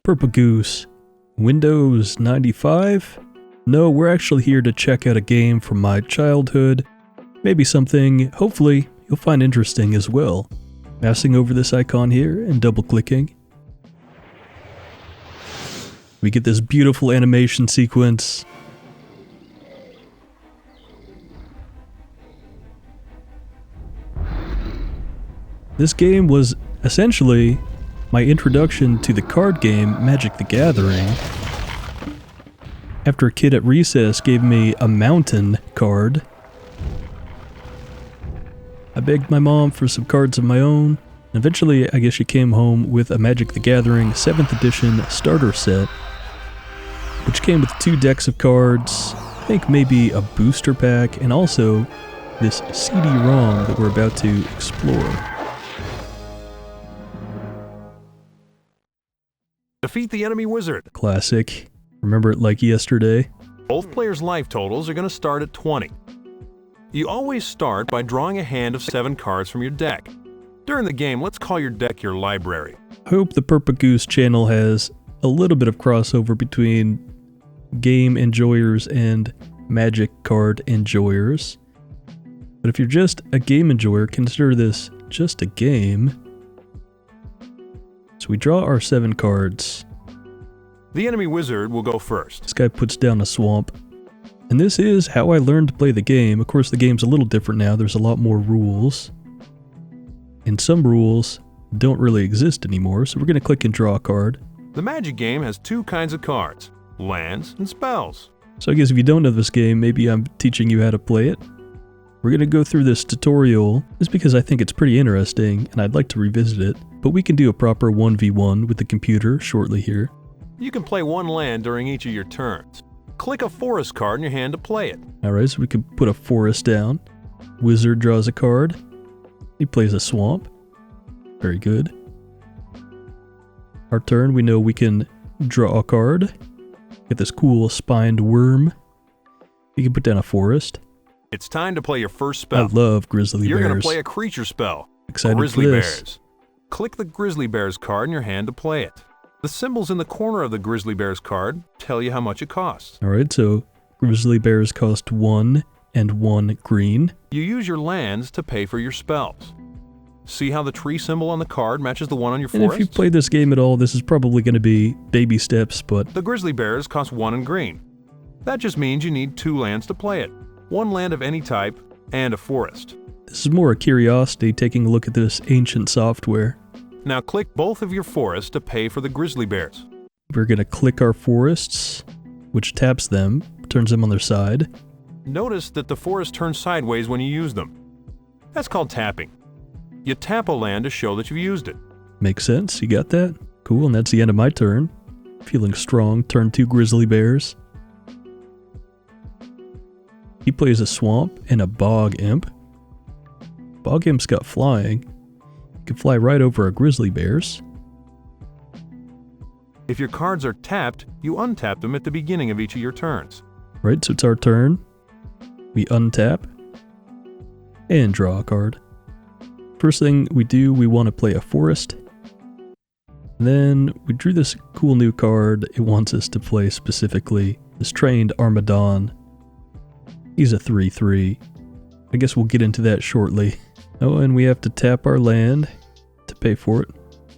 Purple Goose. Windows 95? No, we're actually here to check out a game from my childhood. Maybe something, hopefully, you'll find interesting as well. Mousing over this icon here and double-clicking. We get this beautiful animation sequence. This game was essentially my introduction to the card game Magic the Gathering. After a kid at recess gave me a mountain card, I begged my mom for some cards of my own. Eventually, I guess she came home with a Magic the Gathering 7th edition starter set, which came with 2 decks of cards, I think maybe a booster pack, and also this CD-ROM that we're about to explore. Defeat the enemy wizard. Classic. Remember it like yesterday. Both players' life totals are going to start at 20. You always start by drawing a hand of 7 cards from your deck. During the game, let's call your deck your library. I hope the Purple Goose channel has a little bit of crossover between game enjoyers and Magic card enjoyers. But if you're just a game enjoyer, consider this just a game. So we draw our 7 cards. The enemy wizard will go first. This guy puts down a swamp. And this is how I learned to play the game. Of course, the game's a little different now. There's a lot more rules. And some rules don't really exist anymore, so we're going to click and draw a card. The Magic game has 2 kinds of cards, lands and spells. So I guess if you don't know this game, maybe I'm teaching you how to play it. We're going to go through this tutorial just because I think it's pretty interesting and I'd like to revisit it. But we can do a proper 1v1 with the computer shortly here. You can play 1 land during each of your turns. Click a forest card in your hand to play it. Alright, so we can put a forest down. Wizard draws a card. He plays a swamp. Very good. Our turn, we know we can draw a card. Get this cool spined worm. You can put down a forest. It's time to play your first spell. I love grizzly bears. You're going to play a creature spell. Excited Grizzly for this. Bears. Click the Grizzly Bears card in your hand to play it. The symbols in the corner of the Grizzly Bears card tell you how much it costs. Alright, so grizzly bears cost 1 and 1 green. You use your lands to pay for your spells. See how the tree symbol on the card matches the one on your forest? And if you've played this game at all, this is probably going to be baby steps, but... The Grizzly Bears cost 1 and green. That just means you need 2 lands to play it. 1 land of any type, and a forest. This is more a curiosity, taking a look at this ancient software. Now click both of your forests to pay for the Grizzly Bears. We're going to click our forests, which taps them, turns them on their side. Notice that the forest turns sideways when you use them. That's called tapping. You tap a land to show that you've used it. Makes sense, you got that? Cool, and that's the end of my turn. Feeling strong, turn 2 grizzly bears. He plays a swamp and a bog imp. Bog imp's got flying. He can fly right over our grizzly bears. If your cards are tapped, you untap them at the beginning of each of your turns. Right, so it's our turn. We untap and draw a card. First thing we do, we want to play a forest. Then we drew this cool new card. It wants us to play specifically this trained Armadon. He's a 3/3. I guess we'll get into that shortly. Oh, and we have to tap our land to pay for it.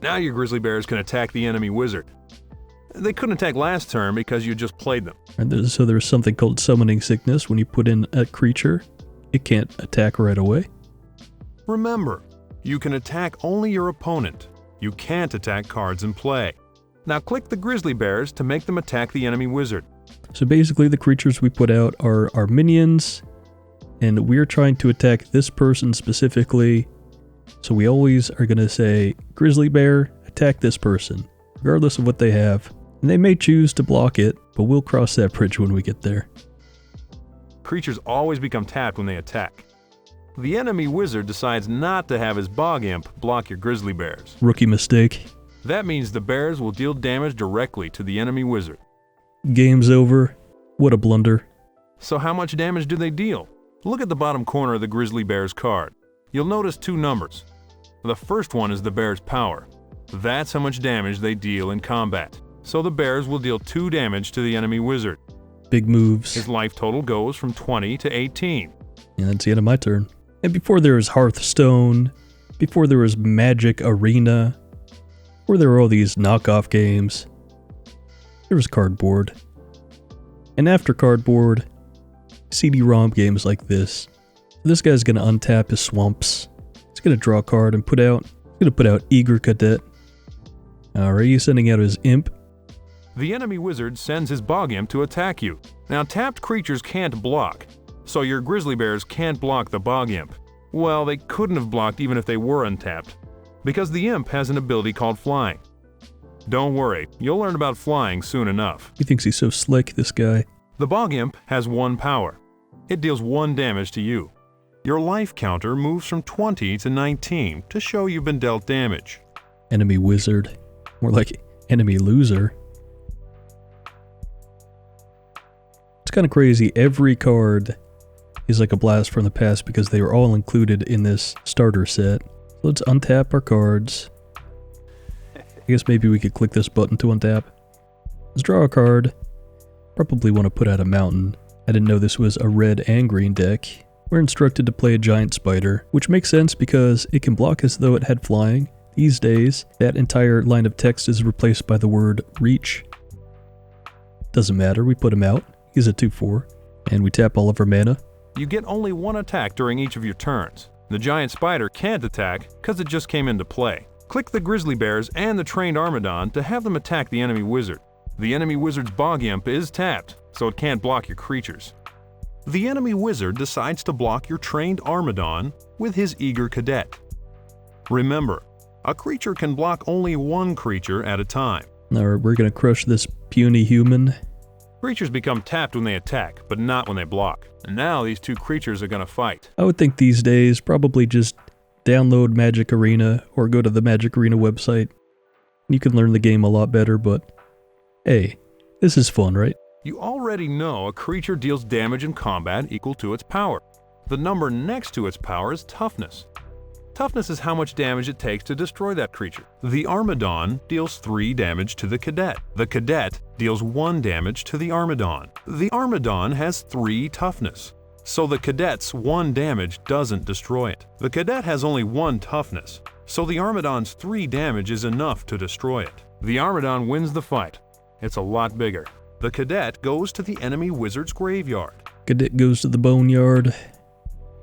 Now your Grizzly Bears can attack the enemy wizard. They couldn't attack last turn because you just played them. And so there's something called summoning sickness. When you put in a creature, it can't attack right away. Remember, you can attack only your opponent. You can't attack cards in play. Now click the Grizzly Bears to make them attack the enemy wizard. So basically the creatures we put out are our minions, and we're trying to attack this person specifically. So we always are going to say, Grizzly Bear, attack this person, regardless of what they have. And they may choose to block it, but we'll cross that bridge when we get there. Creatures always become tapped when they attack. The enemy wizard decides not to have his bog imp block your Grizzly Bears. Rookie mistake. That means the bears will deal damage directly to the enemy wizard. Game's over. What a blunder. So how much damage do they deal? Look at the bottom corner of the Grizzly Bears card. You'll notice 2 numbers. The first one is the bear's power. That's how much damage they deal in combat. so the bears will deal 2 damage to the enemy wizard. Big moves. His life total goes from 20 to 18. And that's the end of my turn. And before there was Hearthstone, before there was Magic Arena, before there were all these knockoff games, there was cardboard. And after cardboard, CD-ROM games like this. This guy's gonna untap his swamps. He's gonna draw a card and put out Eager Cadet. Alright, he's sending out his imp. The enemy wizard sends his bog imp to attack you. Now tapped creatures can't block, so your grizzly bears can't block the bog imp. Well, they couldn't have blocked even if they were untapped, because the imp has an ability called flying. Don't worry, you'll learn about flying soon enough. He thinks he's so slick, this guy. The bog imp has 1 power. It deals 1 damage to you. Your life counter moves from 20 to 19 to show you've been dealt damage. Enemy wizard. More like enemy loser. It's kind of crazy. Every card is like a blast from the past because they were all included in this starter set. So let's untap our cards. I guess maybe we could click this button to untap. Let's draw a card. Probably want to put out a mountain. I didn't know this was a red and green deck. We're instructed to play a giant spider, which makes sense because it can block as though it had flying. These days, that entire line of text is replaced by the word reach. Doesn't matter, we put him out. He's a 2/4. And we tap all of our mana. You get only 1 attack during each of your turns. The giant spider can't attack because it just came into play. Click the grizzly bears and the trained Armadon to have them attack the enemy wizard. The enemy wizard's bog imp is tapped, so it can't block your creatures. The enemy wizard decides to block your trained Armadon with his Eager Cadet. Remember, a creature can block only 1 creature at a time. Alright, we're gonna crush this puny human. Creatures become tapped when they attack, but not when they block. And now these 2 creatures are gonna fight. I would think these days, probably just download Magic Arena or go to the Magic Arena website. You can learn the game a lot better, but hey, this is fun, right? You already know a creature deals damage in combat equal to its power. The number next to its power is toughness. Toughness is how much damage it takes to destroy that creature. The Armadon deals 3 damage to the Cadet. The Cadet deals 1 damage to the Armadon. The Armadon has 3 toughness, so the Cadet's 1 damage doesn't destroy it. The Cadet has only 1 toughness, so the Armadon's 3 damage is enough to destroy it. The Armadon wins the fight. It's a lot bigger. The Cadet goes to the enemy wizard's graveyard. Cadet goes to the boneyard.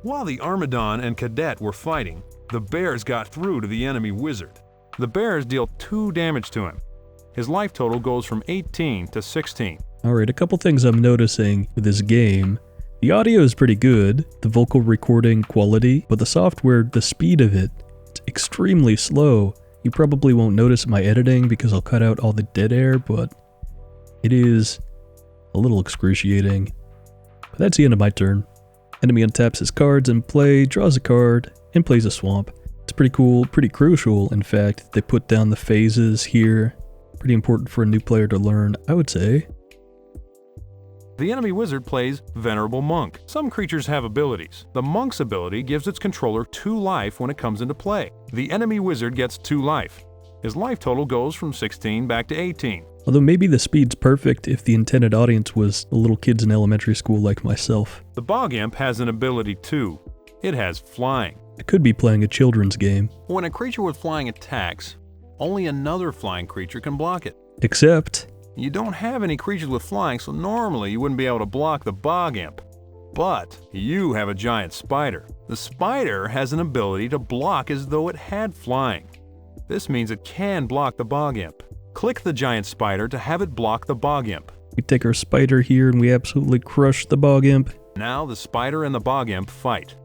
While the Armadon and Cadet were fighting, the bears got through to the enemy wizard. The bears deal 2 damage to him. His life total goes from 18 to 16. Alright, a couple things I'm noticing with this game. The audio is pretty good, the vocal recording quality, but the software, the speed of it, it's extremely slow. You probably won't notice my editing because I'll cut out all the dead air, but it is a little excruciating. But that's the end of my turn. Enemy untaps his cards in play, draws a card, and plays a swamp. It's pretty cool, pretty crucial, in fact. They put down the phases here. Pretty important for a new player to learn, I would say. The enemy wizard plays Venerable Monk. Some creatures have abilities. The monk's ability gives its controller 2 life when it comes into play. The enemy wizard gets 2 life. His life total goes from 16 back to 18. Although maybe the speed's perfect if the intended audience was the little kids in elementary school like myself. The bog imp has an ability too. It has flying. I could be playing a children's game. When a creature with flying attacks, only another flying creature can block it. Except You don't have any creatures with flying, so normally you wouldn't be able to block the bog imp. But you have a giant spider. The spider has an ability to block as though it had flying. This means it can block the bog imp. Click the giant spider to have it block the bog imp. we take our spider here and we absolutely crush the bog imp. Now the spider and the bog imp fight.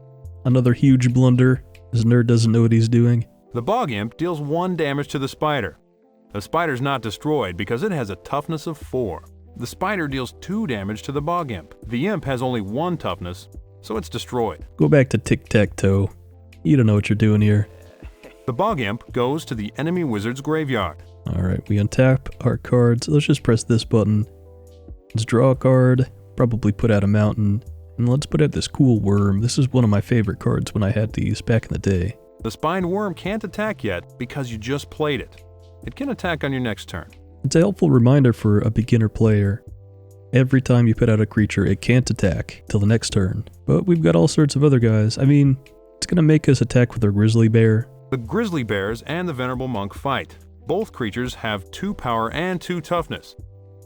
Another huge blunder. This nerd doesn't know what he's doing. The bog imp deals 1 damage to the spider. The spider's not destroyed because it has a toughness of 4. The spider deals 2 damage to the bog imp. The imp has only 1 toughness, so it's destroyed. Go back to tic-tac-toe. You don't know what you're doing here. The bog imp goes to the enemy wizard's graveyard. Alright, we untap our cards. Let's just press this button. Let's draw a card, probably put out a mountain, and let's put out this cool worm. This is one of my favorite cards when I had these back in the day. The spined worm can't attack yet because you just played it. It can attack on your next turn. It's a helpful reminder for a beginner player. Every time you put out a creature, it can't attack till the next turn. But we've got all sorts of other guys. I mean, it's gonna make us attack with our grizzly bear. The grizzly bears and the venerable monk fight. Both creatures have 2 power and 2 toughness,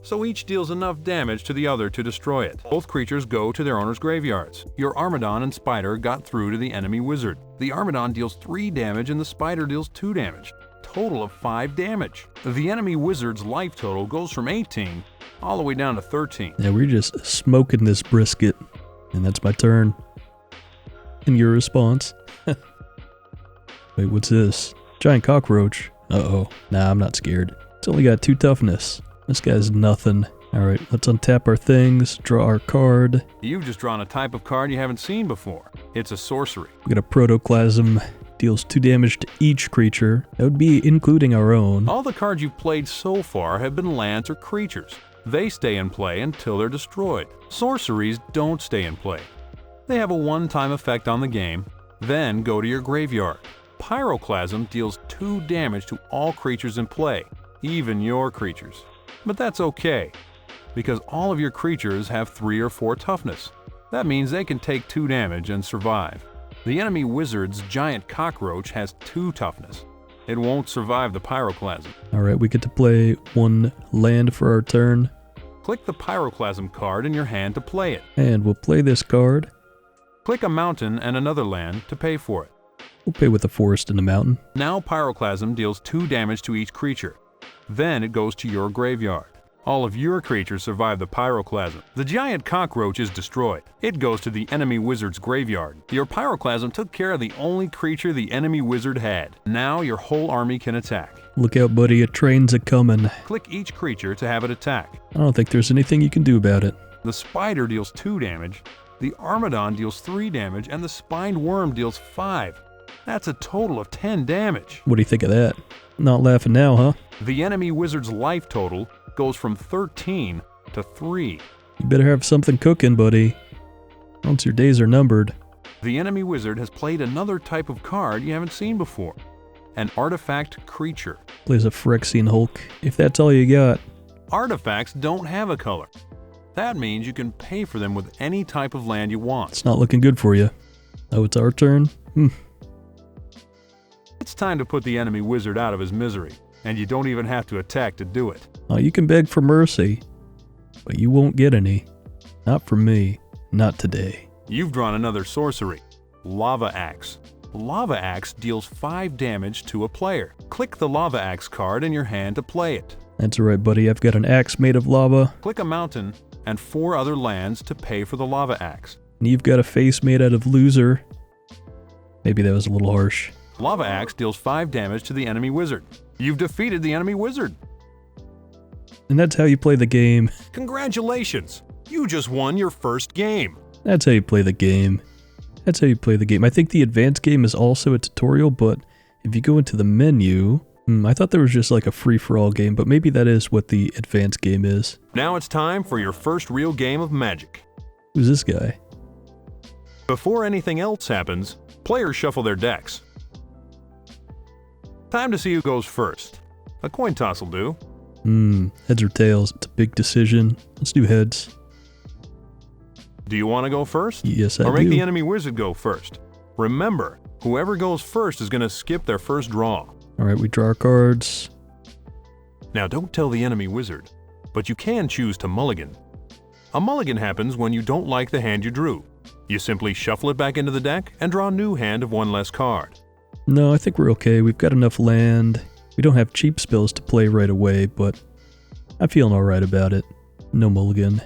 so each deals enough damage to the other to destroy it. Both creatures go to their owner's graveyards. Your Armadon and Spider got through to the enemy wizard. The Armadon deals 3 damage and the Spider deals 2 damage. Total of 5 damage. The enemy wizard's life total goes from 18 all the way down to 13. Yeah, we're just smoking this brisket. And that's my turn. And your response? Wait, what's this? Giant cockroach. Uh-oh. Nah, I'm not scared. It's only got 2 toughness. This guy's nothing. Alright, let's untap our things, draw our card. You've just drawn a type of card you haven't seen before. It's a sorcery. We got a protoplasm. Deals 2 damage to each creature. That would be including our own. All the cards you've played so far have been lands or creatures. They stay in play until they're destroyed. Sorceries don't stay in play. They have a one-time effect on the game, then go to your graveyard. Pyroclasm deals 2 damage to all creatures in play, even your creatures. But that's okay, because all of your creatures have 3 or 4 toughness. That means they can take 2 damage and survive. The enemy wizard's giant cockroach has 2 toughness. It won't survive the pyroclasm. Alright, we get to play 1 land for our turn. Click the pyroclasm card in your hand to play it. And we'll play this card. Click a mountain and another land to pay for it. We'll pay with a forest and a mountain. Now pyroclasm deals 2 damage to each creature. Then it goes to your graveyard. All of your creatures survive the pyroclasm. The giant cockroach is destroyed. It goes to the enemy wizard's graveyard. Your pyroclasm took care of the only creature the enemy wizard had. Now your whole army can attack. Look out, buddy, a train's a-comin'. Click each creature to have it attack. I don't think there's anything you can do about it. The spider deals 2 damage, the Armadon deals 3 damage, and the spined worm deals 5. That's a total of 10 damage. What do you think of that? Not laughing now, huh? The enemy wizard's life total goes from 13 to 3. You better have something cooking, buddy. Once your days are numbered. The enemy wizard has played another type of card you haven't seen before. An artifact creature. Plays a Phyrexian Hulk, if that's all you got. Artifacts don't have a color. That means you can pay for them with any type of land you want. It's not looking good for you. Oh, it's our turn? It's time to put the enemy wizard out of his misery, and you don't even have to attack to do it. Oh, you can beg for mercy, but you won't get any. Not from me. Not today. You've drawn another sorcery, Lava Axe. Lava Axe deals 5 damage to a player. Click the Lava Axe card in your hand to play it. That's alright, buddy. I've got an axe made of lava. Click a mountain and 4 other lands to pay for the Lava Axe. And you've got a face made out of loser. Maybe that was a little harsh. Lava Axe deals 5 damage to the enemy wizard. You've defeated the enemy wizard. And that's how you play the game. Congratulations! You just won your first game. That's how you play the game. That's how you play the game. I think the advanced game is also a tutorial, but if you go into the menu... I thought there was just like a free-for-all game, but maybe that is what the advanced game is. Now it's time for your first real game of Magic. Who's this guy? Before anything else happens, players shuffle their decks. Time to see who goes first. A coin toss will do. Heads or tails? It's a big decision. Let's do heads. Do you want to go first? Yes, I do. Or make the enemy wizard go first. Remember, whoever goes first is going to skip their first draw. Alright, we draw our cards. Now don't tell the enemy wizard, but you can choose to mulligan. A mulligan happens when you don't like the hand you drew. You simply shuffle it back into the deck and draw a new hand of 1 less card. No, I think we're okay. We've got enough land. We don't have cheap spells to play right away, but I'm feeling alright about it. No mulligan.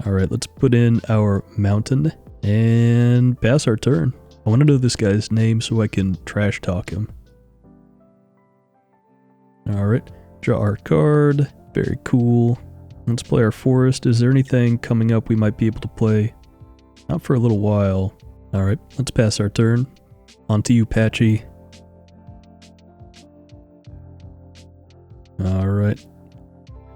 Alright, let's put in our mountain and pass our turn. I want to know this guy's name so I can trash talk him. Alright, draw our card. Very cool. Let's play our forest. Is there anything coming up we might be able to play? Not for a little while. Alright, let's pass our turn. On to you, Patchy. Alright.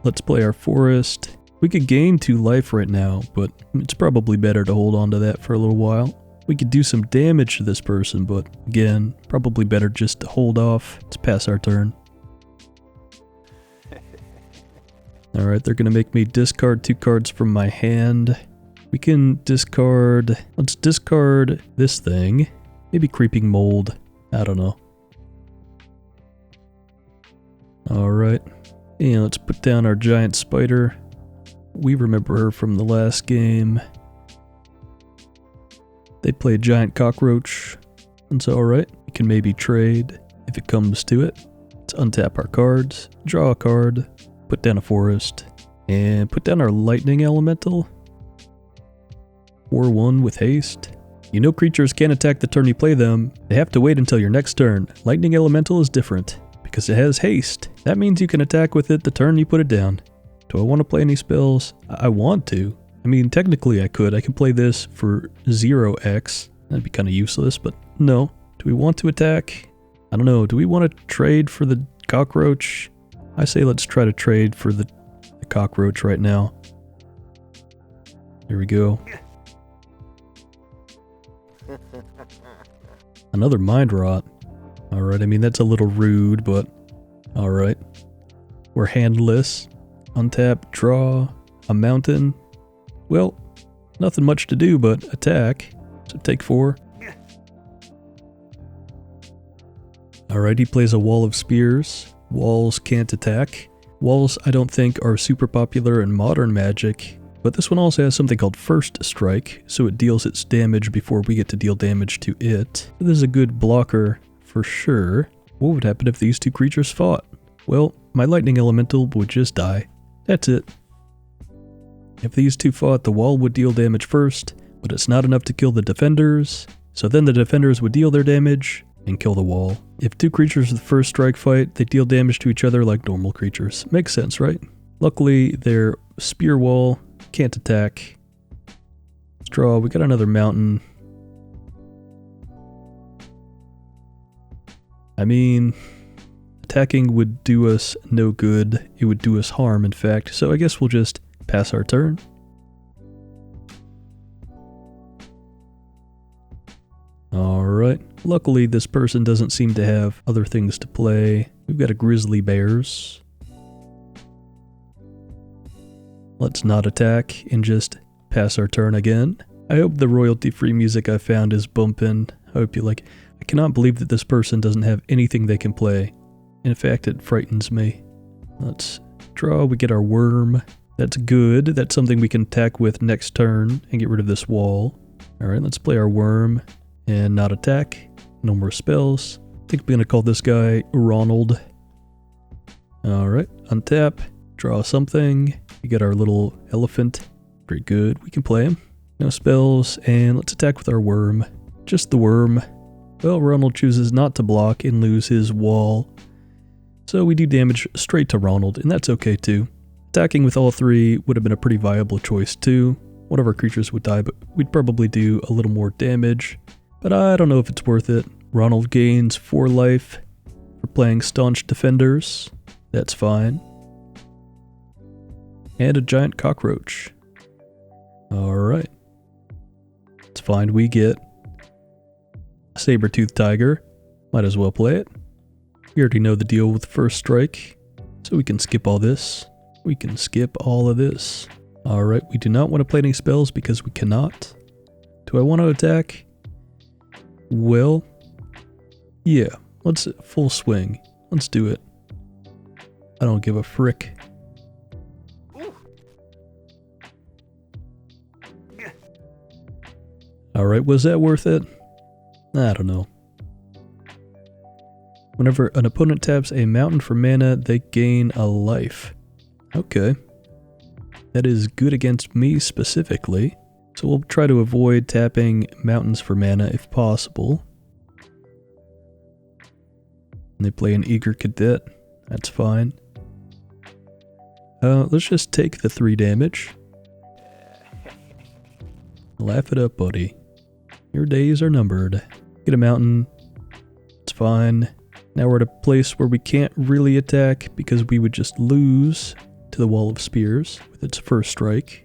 Let's play our forest. We could gain 2 life right now, but it's probably better to hold on to that for a little while. We could do some damage to this person, but again, probably better just to hold off. Let's pass our turn. Alright, they're gonna make me discard 2 cards from my hand. We can discard... Let's discard this thing. Maybe Creeping Mold. I don't know. Alright. And let's put down our giant spider. We remember her from the last game. They play a giant cockroach. That's alright. We can maybe trade if it comes to it. Let's untap our cards, draw a card, put down a forest, and put down our lightning elemental. 4/1 with haste. You know creatures can't attack the turn you play them. They have to wait until your next turn. Lightning elemental is different because it has haste. That means you can attack with it the turn you put it down. Do I want to play any spells? I want to. I mean, technically I could. I could play this for 0x. That'd be kind of useless, but no. Do we want to attack? I don't know. Do we want to trade for the cockroach? I say let's try to trade for the cockroach right now. Here we go. Another Mind Rot. Alright, I mean that's a little rude, but alright. We're handless. Untap, draw, a mountain. Well, nothing much to do but attack. So take 4. Alright, he plays a Wall of Spears. Walls can't attack. Walls I don't think are super popular in modern Magic, but this one also has something called First Strike, so it deals its damage before we get to deal damage to it. This is a good blocker for sure. What would happen if these 2 creatures fought? Well, my lightning elemental would just die. That's it. If these 2 fought, the wall would deal damage first, but it's not enough to kill the defenders, so then the defenders would deal their damage and kill the wall. If 2 creatures with First Strike fight, they deal damage to each other like normal creatures. Makes sense, right? Luckily, their spear wall can't attack. Let's draw. We got another mountain. I mean, attacking would do us no good. It would do us harm, in fact. So I guess we'll just pass our turn. Alright. Luckily, this person doesn't seem to have other things to play. We've got a grizzly bears. Let's not attack and just pass our turn again. I hope the royalty-free music I found is bumping. I hope you like it. I cannot believe that this person doesn't have anything they can play. In fact, it frightens me. Let's draw. We get our worm. That's good. That's something we can attack with next turn and get rid of this wall. Alright, let's play our worm and not attack. No more spells. I think I'm going to call this guy Ronald. Alright, untap. Draw something. We get our little elephant. Pretty good. We can play him. No spells, and let's attack with our worm. Just the worm. Well, Ronald chooses not to block and lose his wall. So we do damage straight to Ronald, and that's okay too. Attacking with all 3 would have been a pretty viable choice too. One of our creatures would die, but we'd probably do a little more damage. But I don't know if it's worth it. Ronald gains 4 life for playing Staunch Defenders. That's fine. And a giant cockroach. Alright. It's fine, we get a saber-toothed tiger. Might as well play it. We already know the deal with First Strike, so we can skip all this. We can skip all of this. Alright, we do not want to play any spells because we cannot. Do I want to attack? Well, yeah, let's full swing. Let's do it. I don't give a frick. Alright, was that worth it? I don't know. Whenever an opponent taps a mountain for mana, they gain a life. Okay. That is good against me specifically. So we'll try to avoid tapping mountains for mana if possible. And they play an Eager Cadet. That's fine. Let's just take the 3 damage. Laugh it up, buddy. Your days are numbered. Get a mountain. It's fine. Now we're at a place where we can't really attack because we would just lose to the Wall of Spears with its First Strike.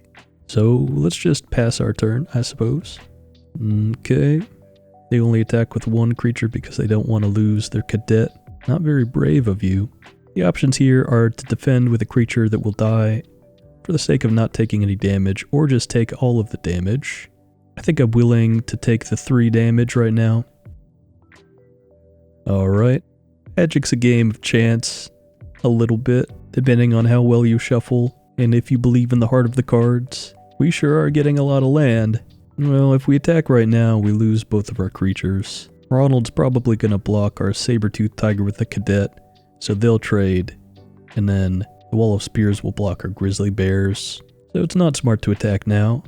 So let's just pass our turn, I suppose. Okay. They only attack with 1 creature because they don't want to lose their cadet. Not very brave of you. The options here are to defend with a creature that will die for the sake of not taking any damage, or just take all of the damage. I think I'm willing to take the 3 damage right now. Alright. Magic's a game of chance. A little bit, depending on how well you shuffle, and if you believe in the heart of the cards. We sure are getting a lot of land. Well, if we attack right now, we lose both of our creatures. Ronald's probably gonna block our saber-toothed tiger with the cadet, so they'll trade. And then the wall of spears will block our grizzly bears. So it's not smart to attack now.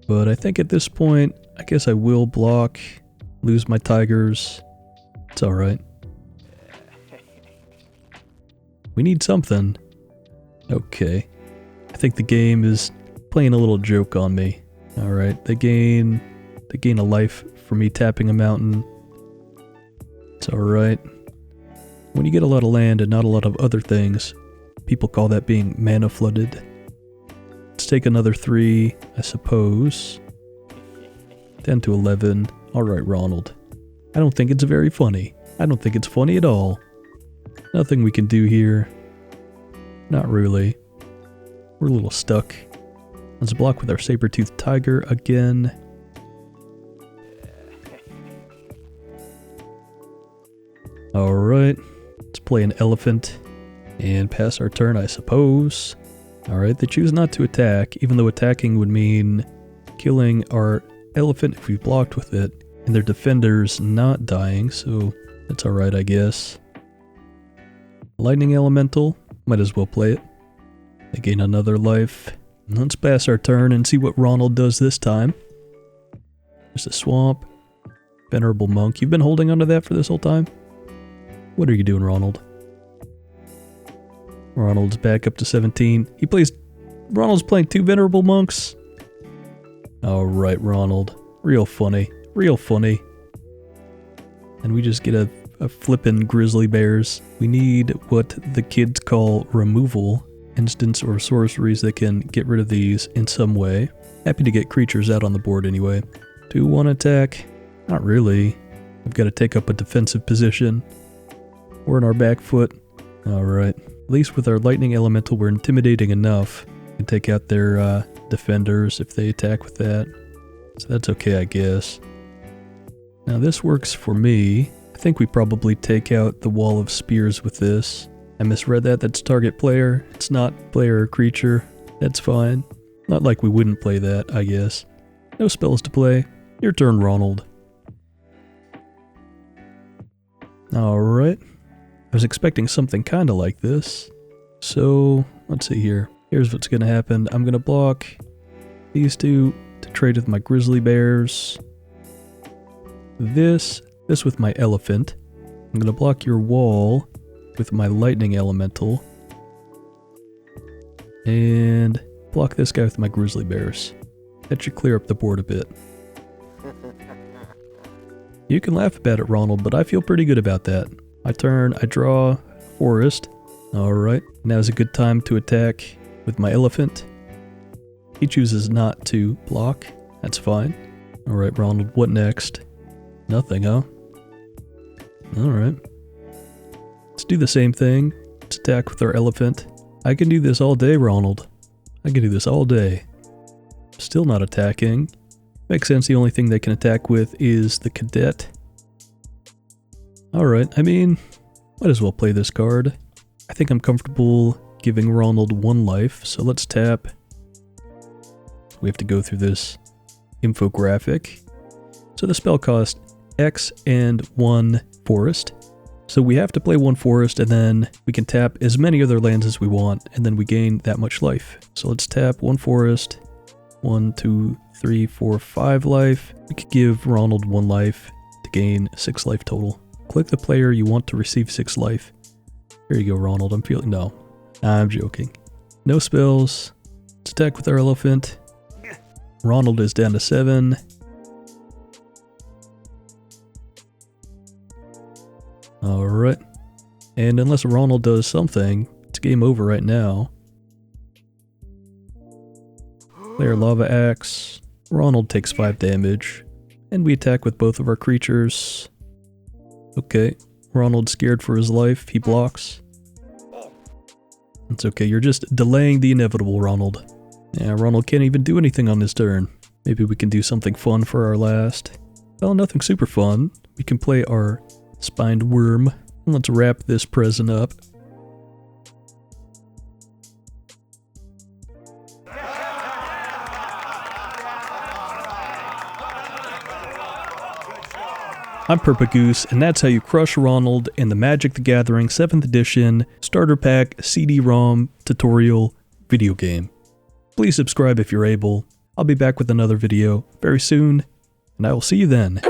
But I think at this point, I guess I will block, lose my tigers. It's alright. We need something. Okay. I think the game is playing a little joke on me. Alright, they gain a life for me tapping a mountain. It's alright. When you get a lot of land and not a lot of other things, people call that being mana flooded. Let's take another 3, I suppose. 10 to 11. Alright, Ronald. I don't think it's very funny. I don't think it's funny at all. Nothing we can do here. Not really. We're a little stuck. Let's block with our saber-toothed tiger again. Alright. Let's play an elephant. And pass our turn, I suppose. Alright, they choose not to attack, even though attacking would mean killing our elephant if we blocked with it. And their defenders not dying, so that's alright, I guess. Lightning Elemental, might as well play it. They gain another life. Let's pass our turn and see what Ronald does this time. There's a swamp. Venerable Monk, you've been holding onto that for this whole time? What are you doing, Ronald? Ronald's back up to 17. Ronald's playing 2 Venerable Monks? Alright, Ronald. Real funny. Real funny. And we just get a flippin' grizzly bears. We need what the kids call removal. Instants or sorceries that can get rid of these in some way. Happy to get creatures out on the board anyway. Do one attack? Not really. We've got to take up a defensive position. We're in our back foot. Alright. At least with our lightning elemental we're intimidating enough. We can take out their defenders if they attack with that. So that's okay, I guess. Now this works for me. I think we probably take out the wall of spears with this. I misread that. That's target player. It's not player or creature. That's fine. Not like we wouldn't play that, I guess. No spells to play. Your turn, Ronald. Alright. I was expecting something kinda like this. So, let's see here. Here's what's gonna happen. I'm gonna block these 2 to trade with my grizzly bears. This with my elephant. I'm gonna block your wall with my lightning elemental. And block this guy with my grizzly bears. That should clear up the board a bit. You can laugh about it, Ronald, but I feel pretty good about that. My turn, I draw forest. Alright, now's a good time to attack with my elephant. He chooses not to block. That's fine. Alright, Ronald, what next? Nothing, huh? Alright. Let's do the same thing. Let's attack with our elephant. I can do this all day, Ronald. I can do this all day. Still not attacking. Makes sense, the only thing they can attack with is the cadet. Alright, I mean, might as well play this card. I think I'm comfortable giving Ronald 1 life, so let's tap. We have to go through this infographic. So the spell cost X and 1 forest. So we have to play 1 forest and then we can tap as many other lands as we want and then we gain that much life. So let's tap 1 forest, 1, 2, 3, 4, 5 life. We could give Ronald 1 life to gain 6 life total. Click the player you want to receive 6 life. Here you go, Ronald. No, I'm joking. No spells. Let's attack with our elephant. Ronald is down to 7. Alright. And unless Ronald does something, it's game over right now. Player Lava Axe. Ronald takes 5 damage. And we attack with both of our creatures. Okay. Ronald's scared for his life. He blocks. It's okay, you're just delaying the inevitable, Ronald. Yeah, Ronald can't even do anything on his turn. Maybe we can do something fun for our last. Well, nothing super fun. We can play our spined worm. Let's wrap this present up. I'm Purpa Goose, and that's how you crush Ronald in the Magic the Gathering 7th Edition Starter Pack CD-ROM tutorial video game. Please subscribe if you're able. I'll be back with another video very soon, and I will see you then.